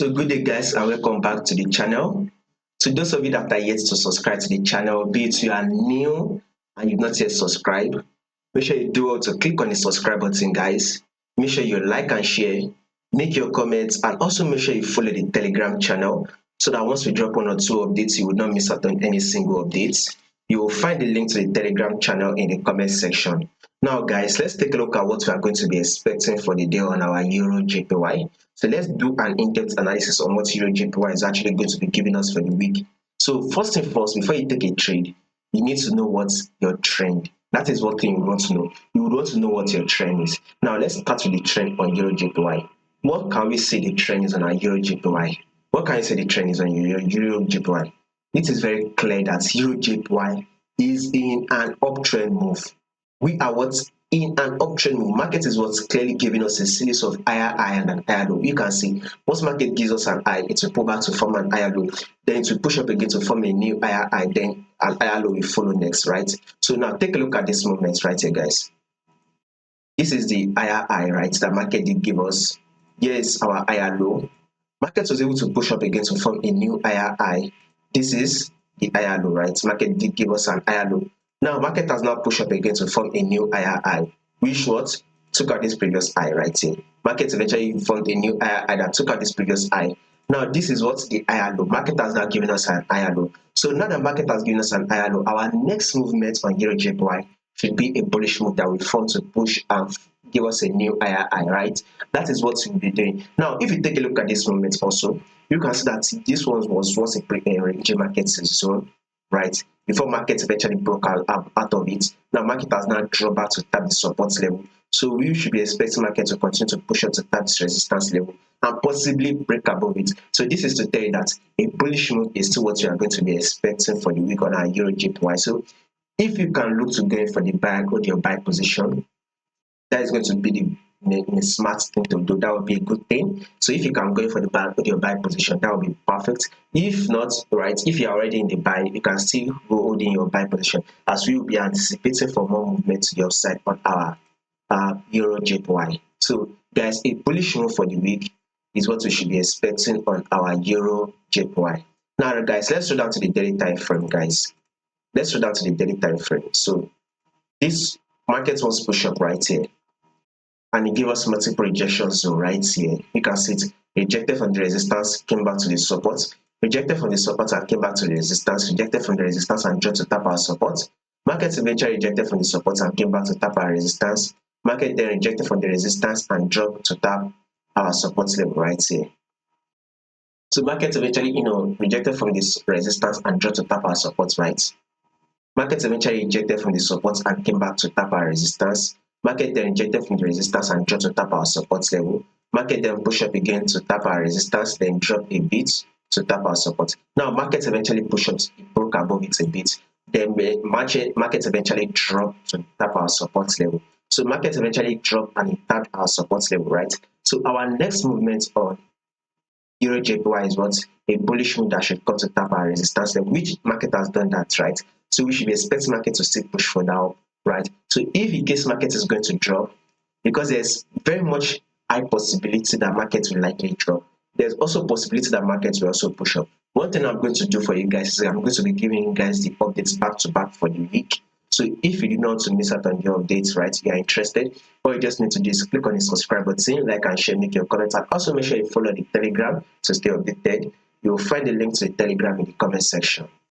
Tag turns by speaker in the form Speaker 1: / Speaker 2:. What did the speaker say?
Speaker 1: So good day guys and welcome back to the channel. To those of you that are yet to subscribe to the channel, be it you are new and you've not yet subscribed, make sure you do also click on the subscribe button guys. Make sure you like and share, make your comments, and also make sure you follow the Telegram channel so that once we drop one or two updates, you will not miss out on any single updates. You will find the link to the Telegram channel in the comment section. Now guys, let's take a look at what we are going to be expecting for the day on our EURJPY. So let's do an in-depth analysis on what EURJPY is actually going to be giving us for the week. So first and first, before you take a trade, you need to know what's your trend. That is what thing you want to know. You would want to know what your trend is. Now let's start with the trend on EURJPY. What can we say the trend is on our EURJPY? What can you say the trend is on EURJPY? It is very clear that EURJPY is in an uptrend move. We are what's in an uptrend move. Market is what's clearly giving us a series of higher high and an higher low. You can see once market gives us an high, it will pull back to form an higher low. Then it will push up again to form a new higher high. Then an higher low will follow next, right? So now take a look at this movement right here, guys. This is the higher high, right? That market did give us. Here is our higher low. Market was able to push up again to form a new higher high. This is the higher low, right? Market did give us an higher low. Now, market has now pushed up again to form a new higher high, which what took out this previous high right here. Market eventually formed a new higher high that took out this previous high. Now, this is what the higher low. Market has now given us an higher low. So now that market has given us an higher low, our next movement on EURJPY should be a bullish move that will form to push and give us a new higher high, right? That is what we'll be doing. Now, if you take a look at this movement also, you can see that this one was once a pre-range market zone, right? Before market eventually broke out of it. Now market has now dropped back to tap the support level. So we should be expecting market to continue to push up to tap this resistance level and possibly break above it. So this is to tell you that a bullish move is still what you are going to be expecting for the week on our EURJPY. So if you can look to going for the buy or your buy position, that is going to be the smart thing to do. That would be a good thing. So if you can go for the buy with your buy position, that would be perfect. If not, right, if you're already in the buy, you can still go holding your buy position as we will be anticipating for more movement to your side on our EURJPY. So guys, a bullish move for the week is what we should be expecting on our EURJPY. Now guys, let's go down to the daily time frame, guys. Let's go down to the daily time frame. So this market wants push up right here, and it gave us multiple rejection zone right here. You can see it rejected from the resistance, came back to the support, rejected from the support and came back to the resistance, rejected from the resistance and dropped to tap our support. Market eventually rejected from the support and came back to tap our resistance. Market then rejected from the resistance and dropped to tap our support level right here. So market eventually, rejected from this resistance and dropped to tap our support, right? Market eventually rejected from the support and came back to tap our resistance. Market then rejected from the resistance and dropped to tap our support level. Market then pushed up again to tap our resistance, then drop a bit to tap our support. Now market eventually pushed up, it broke above it a bit. Then market eventually dropped to tap our support level. So market eventually dropped and it tapped our support level, right? So our next movement on EURJPY is what? A bullish move that should come to tap our resistance level, which market has done that, right? So we should be expecting market to still push for now, right? So if in case market is going to drop, because there's very much high possibility that market will likely drop, there's also possibility that market will also push up. One thing I'm going to do for you guys is I'm going to be giving you guys the updates back to back for the week. So if you do not want to miss out on your updates, right, you are interested, all you just need to do is click on the subscribe button, like and share, make your comments, and also make sure you follow the Telegram to stay updated. You will find the link to the Telegram in the comment section.